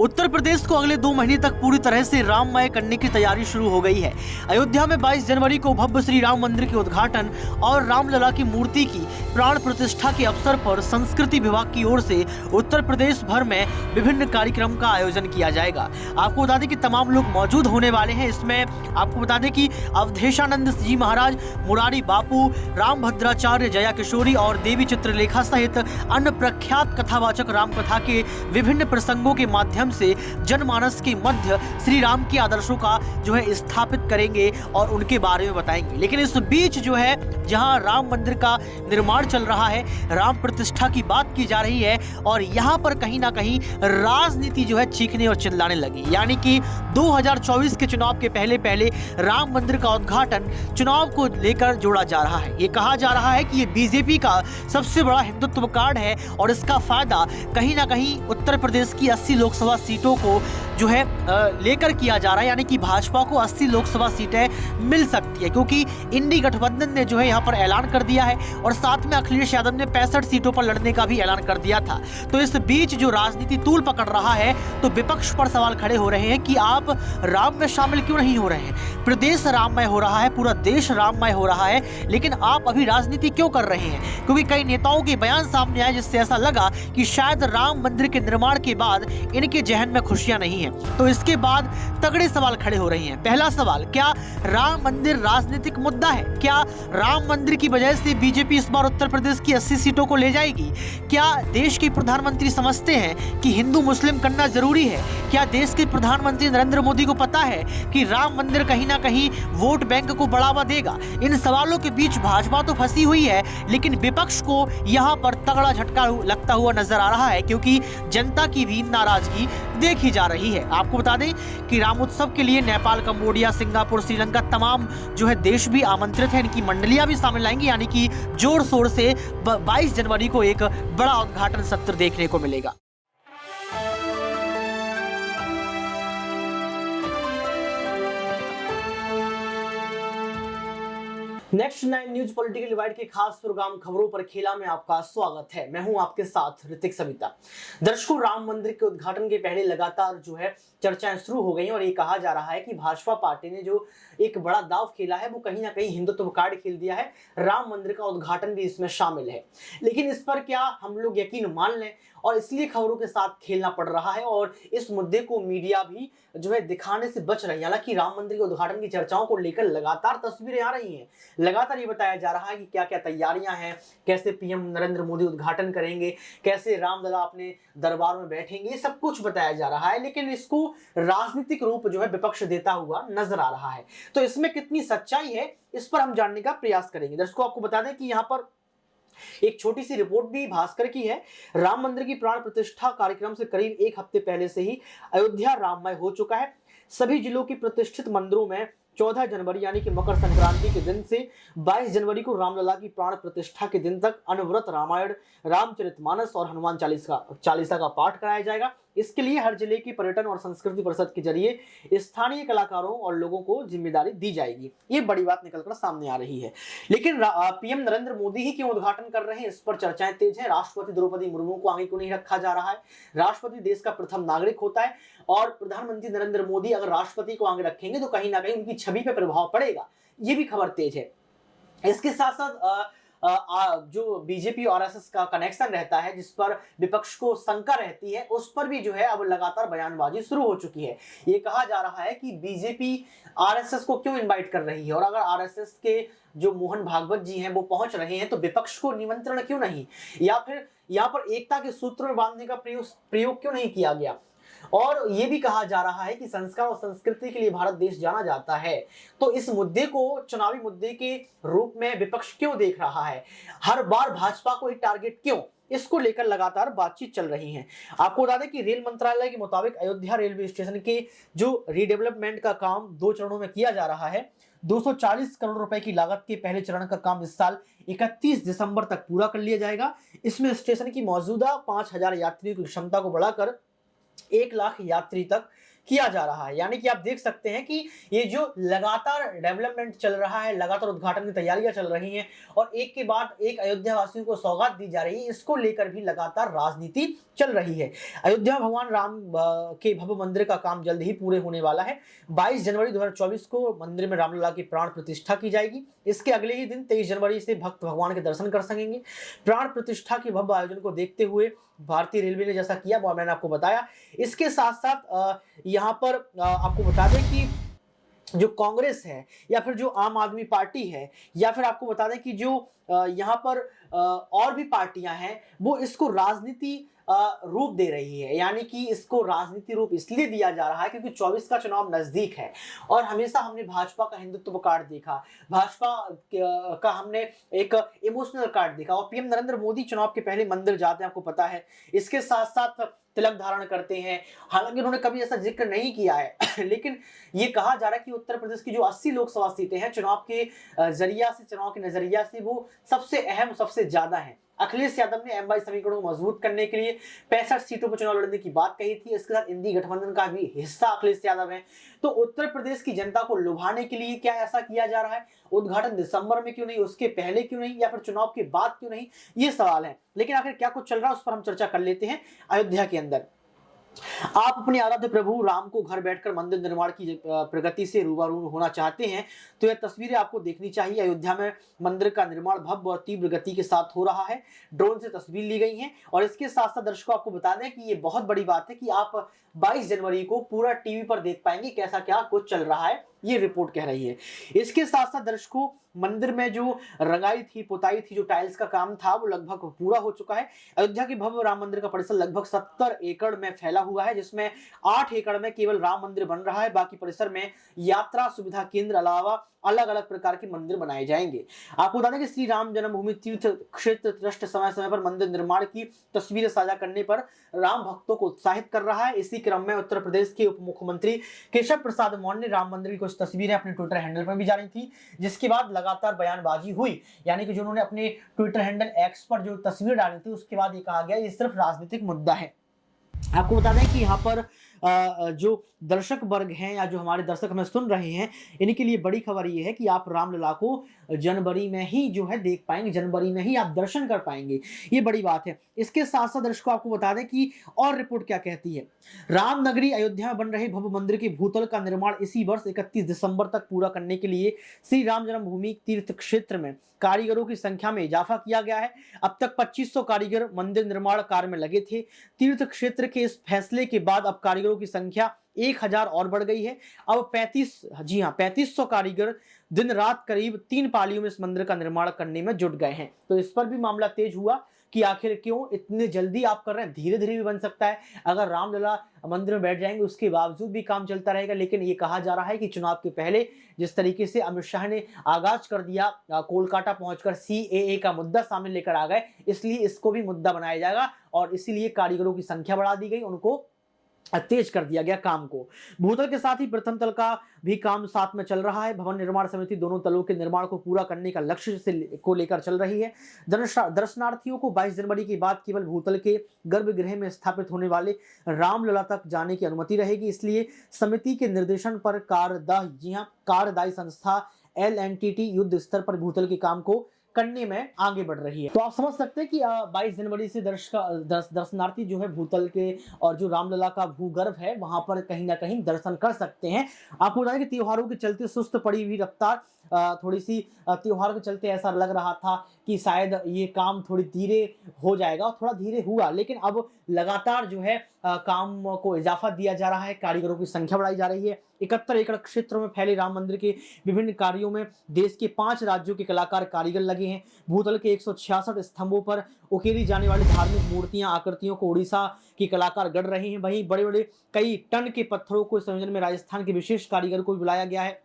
उत्तर प्रदेश को अगले 2 महीने तक पूरी तरह से राममय करने की तैयारी शुरू हो गई है। अयोध्या में 22 जनवरी को भव्य श्री राम मंदिर के उद्घाटन और रामलला की मूर्ति की प्राण प्रतिष्ठा के अवसर पर संस्कृति विभाग की ओर से उत्तर प्रदेश भर में विभिन्न कार्यक्रम का आयोजन किया जाएगा। आपको बता दें कि तमाम लोग मौजूद होने वाले हैं। इसमें आपको बता दें कि अवधेशानंद जी महाराज, मुरारी बापू, रामभद्राचार्य, जया किशोरी और देवी चित्रलेखा सहित अन्य प्रख्यात कथावाचक रामकथा के विभिन्न प्रसंगों के माध्यम से जनमानस के मध्य श्री राम के आदर्शों का जो है स्थापित करेंगे और उनके बारे में बताएंगे। लेकिन इस बीच जो है जहां राम मंदिर का निर्माण चल रहा है, राम प्रतिष्ठा की बात की जा रही है और यहां पर कहीं ना कहीं राजनीति जो है चीखने और चिल्लाने लगी। यानी कि 2024 के चुनाव के पहले पहले राम मंदिर का उद्घाटन चुनाव को लेकर जोड़ा जा रहा है। ये कहा जा रहा है कि ये बीजेपी का सबसे बड़ा हिंदुत्व कार्ड है और इसका फायदा कहीं ना कहीं उत्तर प्रदेश की 80 लोकसभा सीटों को जो है लेकर किया जा रहा है। यानी कि भाजपा को 80 लोकसभा सीटें मिल सकती है, क्योंकि इंडी गठबंधन ने जो है यहाँ पर ऐलान कर दिया है और साथ में अखिलेश यादव ने 65 सीटों पर लड़ने का भी ऐलान कर दिया था। तो इस बीच जो राजनीति तूल पकड़ रहा है, तो विपक्ष पर सवाल खड़े हो रहे हैं कि आप राम में शामिल क्यों नहीं हो रहे हैं। प्रदेश राममय हो रहा है, पूरा देश राममय हो रहा है, लेकिन आप अभी राजनीति क्यों कर रहे हैं? क्योंकि कई नेताओं के बयान सामने आए जिससे ऐसा लगा कि शायद राम मंदिर के निर्माण के बाद इनके जहन में खुशियां नहीं है। तो इसके बाद तगड़े सवाल खड़े हो रहे हैं। पहला सवाल, क्या राम मंदिर राजनीतिक मुद्दा है? क्या राम मंदिर की वजह से बीजेपी इस बार उत्तर प्रदेश की 80 सीटों को ले जाएगी? क्या देश के प्रधानमंत्री समझते हैं कि हिंदू मुस्लिम करना जरूरी है? क्या देश के प्रधानमंत्री नरेंद्र मोदी को पता है कि राम मंदिर कहीं ना कहीं वोट बैंक को बढ़ावा देगा? इन सवालों के बीच भाजपा तो फंसी हुई है, लेकिन विपक्ष को यहाँ पर तगड़ा झटका लगता हुआ नजर आ रहा है, क्योंकि जनता की भी नाराजगी देखी जा रही है। आपको बता दें कि रामोत्सव के लिए नेपाल, कंबोडिया, सिंगापुर, श्रीलंका तमाम जो है देश भी आमंत्रित है। इनकी मंडलियां भी शामिल आएंगी। यानी कि जोर शोर से 22 जनवरी को एक बड़ा उद्घाटन सत्र देखने को मिलेगा। नेक्स्ट 9 न्यूज पॉलिटिकल डिवाइड के खास प्रोग्राम खबरों पर खेला में आपका स्वागत है। मैं हूं आपके साथ ऋतिक सविता। दर्शकों, राम मंदिर के उद्घाटन के पहले लगातार जो है चर्चाएं शुरू हो गई और ये कहा जा रहा है कि भाजपा पार्टी ने जो एक बड़ा दांव खेला है वो कहीं ना कहीं हिंदुत्व कार्ड खेल दिया है। राम मंदिर का उद्घाटन भी इसमें शामिल है। लेकिन इस पर क्या हम लोग यकीन मान लें? और इसलिए खबरों के साथ खेलना पड़ रहा है और इस मुद्दे को मीडिया भी जो है दिखाने से बच रही है। हालांकि राम मंदिर के उद्घाटन की चर्चाओं को लेकर लगातार तस्वीरें आ रही हैं। लगातार ये बताया जा रहा है कि क्या क्या तैयारियां हैं, कैसे पीएम नरेंद्र मोदी उद्घाटन करेंगे, कैसे रामलला अपने दरबार में बैठेंगे, ये सब कुछ बताया जा रहा है। लेकिन इसको राजनीतिक रूप जो है विपक्ष देता हुआ नजर आ रहा है। तो इसमें कितनी सच्चाई है, इस पर हम जानने का प्रयास करेंगे। दर्शकों, आपको बता दें कि यहाँ पर एक छोटी सी रिपोर्ट भी भास्कर की है। राम मंदिर की प्राण प्रतिष्ठा कार्यक्रम से करीब 1 हफ्ते पहले से ही अयोध्या राममय हो चुका है। सभी जिलों की प्रतिष्ठित मंदिरों में 14 जनवरी यानी कि मकर संक्रांति के दिन से 22 जनवरी को रामलला की प्राण प्रतिष्ठा के दिन तक अनवरत रामायण, रामचरितमानस और हनुमान चालीसा का पाठ कराया जाएगा। इसके लिए हर जिले की पर्यटन और संस्कृति परिषद के जरिए स्थानीय कलाकारों और लोगों को जिम्मेदारी दी जाएगी। ये बड़ी बात निकलकर सामने आ रही है। लेकिन पीएम नरेंद्र मोदी ही क्यों उद्घाटन कर रहे हैं, इस पर चर्चाएं तेज है। राष्ट्रपति द्रौपदी मुर्मू को आगे क्यों नहीं रखा जा रहा है? राष्ट्रपति देश का प्रथम नागरिक होता है और प्रधानमंत्री नरेंद्र मोदी अगर राष्ट्रपति को आगे रखेंगे तो कहीं ना कहीं उनकी छवि पर प्रभाव पड़ेगा। ये भी खबर तेज है। इसके साथ साथ जो बीजेपी और आरएसएस का कनेक्शन रहता है, जिस पर विपक्ष को शंका रहती है, उस पर भी जो है अब लगातार बयानबाजी शुरू हो चुकी है। ये कहा जा रहा है कि बीजेपी आरएसएस को क्यों इनवाइट कर रही है और अगर आरएसएस के जो मोहन भागवत जी हैं वो पहुंच रहे हैं तो विपक्ष को निमंत्रण क्यों नहीं, या फिर यहाँ पर एकता के सूत्र में बांधने का प्रयोग क्यों नहीं किया गया। और यह भी कहा जा रहा है कि संस्कार और संस्कृति के लिए भारत देश जाना जाता है। तो इस मुद्दे को चुनावी मुद्दे के रूप में विपक्ष क्यों देख रहा है? हर बार भाजपा को एक टारगेट क्यों? इसको लेकर लगातार बातचीत चल रही है। आपको बता दें कि रेल मंत्रालय के मुताबिक अयोध्या रेलवे स्टेशन के जो रीडेवलपमेंट का काम 2 चरणों में किया जा रहा है। 240 करोड़ रुपए की लागत के पहले चरण का काम इस साल 31 दिसंबर तक पूरा कर लिया जाएगा। इसमें स्टेशन की मौजूदा 5000 यात्रियों की क्षमता को बढ़ाकर 1 लाख यात्री तक किया जा रहा है। यानी कि आप देख सकते हैं कि ये जो लगातार डेवलपमेंट चल रहा है, लगातार उद्घाटन की तैयारियां चल रही हैं और एक के बाद एक अयोध्या वासियों को सौगात दी जा रही है, इसको लेकर भी लगातार राजनीति चल रही है। अयोध्या भगवान राम के भव्य मंदिर का काम जल्द ही पूरे होने वाला है। 22 जनवरी 2024 को मंदिर में रामलला की प्राण प्रतिष्ठा की जाएगी। इसके अगले ही दिन 23 जनवरी से भक्त भगवान के दर्शन कर सकेंगे। प्राण प्रतिष्ठा के भव्य आयोजन को देखते हुए भारतीय रेलवे ने जैसा किया वो मैंने आपको बताया। इसके साथ साथ यहाँ पर आपको बता दें कि जो कांग्रेस है या फिर जो आम आदमी पार्टी है या फिर आपको बता दें कि जो यहाँ पर और भी पार्टियां हैं वो इसको राजनीति रूप दे रही है। यानी कि इसको राजनीति रूप इसलिए दिया जा रहा है क्योंकि 24 का चुनाव नजदीक है और हमेशा हमने भाजपा का हिंदुत्व कार्ड देखा, भाजपा का हमने एक इमोशनल कार्ड देखा और पीएम नरेंद्र मोदी चुनाव के पहले मंदिर जाते हैं, आपको पता है। इसके साथ साथ तिलक धारण करते हैं, हालांकि उन्होंने कभी ऐसा जिक्र नहीं किया है लेकिन ये कहा जा रहा है कि उत्तर प्रदेश की जो 80 लोकसभा सीटें हैं चुनाव के जरिया से, चुनाव के नजरिया से वो सबसे अहम, सबसे ज्यादा है। अखिलेश यादव ने एमवाई समीकरणों को मजबूत करने के लिए 65 सीटों पर चुनाव लड़ने की बात कही थी। इसके साथ इंडी गठबंधन का भी हिस्सा अखिलेश यादव है। तो उत्तर प्रदेश की जनता को लुभाने के लिए क्या ऐसा किया जा रहा है? उद्घाटन दिसंबर में क्यों नहीं, उसके पहले क्यों नहीं, या फिर चुनाव के बाद क्यों नहीं, ये सवाल है। लेकिन आखिर क्या कुछ चल रहा है उस पर हम चर्चा कर लेते हैं। अयोध्या के अंदर आप अपने आराध्य प्रभु राम को घर बैठकर मंदिर निर्माण की प्रगति से रूबरू होना चाहते हैं तो यह तस्वीरें आपको देखनी चाहिए। अयोध्या में मंदिर का निर्माण भव्य और तीव्र गति के साथ हो रहा है। ड्रोन से तस्वीर ली गई है और इसके साथ साथ दर्शकों आपको बता दें कि ये बहुत बड़ी बात है कि आप 22 जनवरी को पूरा टीवी पर देख पाएंगे कैसा क्या कुछ चल रहा है, ये रिपोर्ट कह रही है। इसके साथ साथ दर्शकों मंदिर में जो रंगाई थी, पुताई थी, जो टाइल्स का काम था वो लगभग पूरा हो चुका है। अयोध्या के भव्य राम मंदिर का परिसर लगभग 70 एकड़ में फैला हुआ है, जिसमें 8 एकड़ में केवल राम मंदिर बन रहा है। बाकी परिसर में यात्रा सुविधा केंद्र अलावा अलग अलग प्रकार के मंदिर बनाए जाएंगे। आपको बता दें कि श्री राम जन्मभूमि तीर्थ क्षेत्र ट्रस्ट समय समय पर मंदिर निर्माण की तस्वीरें साझा करने पर राम भक्तों को उत्साहित कर रहा है। इसी क्रम में उत्तर प्रदेश के उप मुख्यमंत्री केशव प्रसाद मौर्य ने राम मंदिर की कुछ तस्वीरें अपने ट्विटर हैंडल पर भी जारी थी, जिसके बाद लगातार बयानबाजी हुई। यानी कि जो उन्होंने अपने ट्विटर हैंडल एक्स पर जो तस्वीर डाली थी उसके बाद ये कहा गया ये सिर्फ राजनीतिक मुद्दा है। आपको बता दें कि यहाँ पर जो दर्शक वर्ग हैं या जो हमारे दर्शक हमें सुन रहे हैं इनके लिए बड़ी खबर ये है कि आप रामलला को जनवरी में ही जो है देख पाएंगे, जनवरी में ही आप दर्शन कर पाएंगे, ये बड़ी बात है। इसके साथ साथ दर्शकों आपको बता दें कि और रिपोर्ट क्या कहती है। राम नगरी अयोध्या में बन रहे भव्य मंदिर के भूतल का निर्माण इसी वर्ष 31 दिसंबर तक पूरा करने के लिए श्री राम जन्मभूमि तीर्थ क्षेत्र में कारीगरों की संख्या में इजाफा किया गया है। अब तक 2500 कारीगर मंदिर निर्माण कार्य में लगे थे। तीर्थ क्षेत्र के इस फैसले के बाद अब कारीगरों की संख्या 1000 और बढ़ गई है। अब 3500 कारीगर दिन रात करीब 3 पालियों में इस मंदिर का निर्माण करने में जुट गए हैं। तो इस पर भी मामला तेज हुआ कि आखिर क्यों इतने जल्दी आप कर रहे हैं, धीरे धीरे भी बन सकता है। अगर रामलला मंदिर में बैठ जाएंगे उसके बावजूद भी काम चलता रहेगा। लेकिन ये कहा जा रहा है कि चुनाव के पहले जिस तरीके से अमित शाह ने आगाज कर दिया, कोलकाता पहुंचकर सीएए का मुद्दा सामने लेकर आ गए, इसलिए इसको भी मुद्दा बनाया जाएगा और इसीलिए कारीगरों की संख्या बढ़ा दी गई, उनको तेज कर दिया गया काम को। भूतल के साथ ही प्रथम तल का भी काम साथ में चल रहा है। भवन निर्माण समिति दोनों तलों के निर्माण को पूरा करने का लक्ष्य को लेकर चल रही है। दर्शनार्थियों को 22 जनवरी के बाद केवल भूतल के गर्भगृह में स्थापित होने वाले रामलला तक जाने की अनुमति रहेगी। इसलिए समिति के निर्देशन पर कार्यदायी संस्था LNTT युद्ध स्तर पर भूतल के काम को करने में आगे बढ़ रही है। तो आप समझ सकते हैं कि 22 जनवरी से दर्शनार्थी जो है भूतल के और जो रामलला का भूगर्भ है वहां पर कहीं ना कहीं दर्शन कर सकते हैं। आपको बताएं कि त्योहारों के चलते सुस्त पड़ी हुई रफ्तार, थोड़ी सी त्योहार के चलते ऐसा लग रहा था कि शायद ये काम थोड़ी धीरे हो जाएगा, थोड़ा धीरे हुआ, लेकिन अब लगातार जो है काम को इजाफा दिया जा रहा है, कारीगरों की संख्या बढ़ाई जा रही है। 71 एकड़ क्षेत्रों में फैले राम मंदिर के विभिन्न कार्यों में देश के 5 राज्यों के कलाकार कारीगर लगे हैं। भूतल के 166 स्तंभों पर उकेरी जाने वाली धार्मिक मूर्तियां, आकृतियों को उड़ीसा के कलाकार गढ़ रहे हैं। वहीं बड़े बड़े कई टन के पत्थरों को संयोजन में राजस्थान के विशेष कारीगर को बुलाया गया है।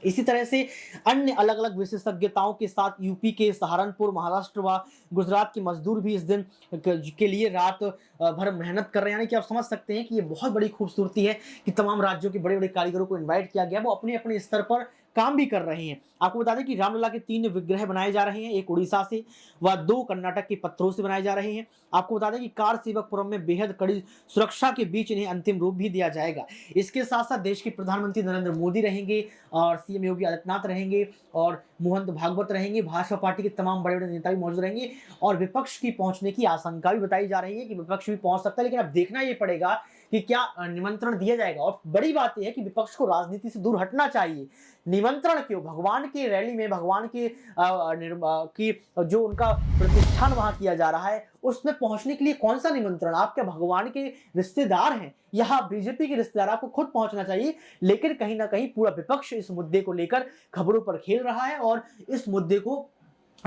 इसी तरह से अन्य अलग अलग विशेषज्ञताओं के साथ यूपी के सहारनपुर, महाराष्ट्र व गुजरात के मजदूर भी इस दिन के लिए रात भर मेहनत कर रहे हैं। यानी कि आप समझ सकते हैं कि ये बहुत बड़ी खूबसूरती है कि तमाम राज्यों के बड़े बड़े कारीगरों को इनवाइट किया गया, वो अपने अपने स्तर पर काम भी कर रहे हैं। आपको बता दें कि रामलला के 3 विग्रह बनाए जा रहे हैं, एक उड़ीसा से व 2 कर्नाटक के पत्थरों से बनाए जा रहे हैं। आपको बता दें कि कार सेवकपुरम में बेहद कड़ी सुरक्षा के बीच इन्हें अंतिम रूप भी दिया जाएगा। इसके साथ साथ देश के प्रधानमंत्री नरेंद्र मोदी रहेंगे और सीएम योगी आदित्यनाथ रहेंगे और मोहन भागवत रहेंगे, भाजपा पार्टी के तमाम बड़े-बड़े नेता भी मौजूद रहेंगे और विपक्ष की पहुंचने की आशंका भी बताई जा रही है कि विपक्ष भी पहुंच सकता है, लेकिन अब देखना ये पड़ेगा कि क्या निमंत्रण दिया जाएगा। और बड़ी बात यह है कि विपक्ष को राजनीति से दूर हटना चाहिए। निमंत्रण क्यों? भगवान की रैली में भगवान की जो उनका प्रतिष्ठान वहां किया जा रहा है, उसमें पहुंचने के लिए कौन सा निमंत्रण? आप क्या भगवान के रिश्तेदार हैं या बीजेपी के रिश्तेदार? आपको खुद पहुंचना चाहिए। लेकिन कहीं ना कहीं पूरा विपक्ष इस मुद्दे को लेकर खबरों पर खेल रहा है और इस मुद्दे को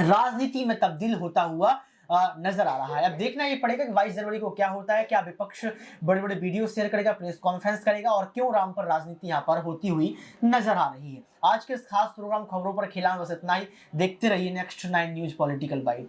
राजनीति में तब्दील होता हुआ नजर आ रहा है। अब देखना ये पड़ेगा कि 22 जनवरी को क्या होता है, क्या विपक्ष बड़े बड़े वीडियो शेयर करेगा, प्रेस कॉन्फ्रेंस करेगा और क्यों राम पर राजनीति यहाँ पर होती हुई नजर आ रही है। आज के इस खास प्रोग्राम खबरों पर खेला बस इतना ही। देखते रहिए नेक्स्ट 9 न्यूज पॉलिटिकल बाइट।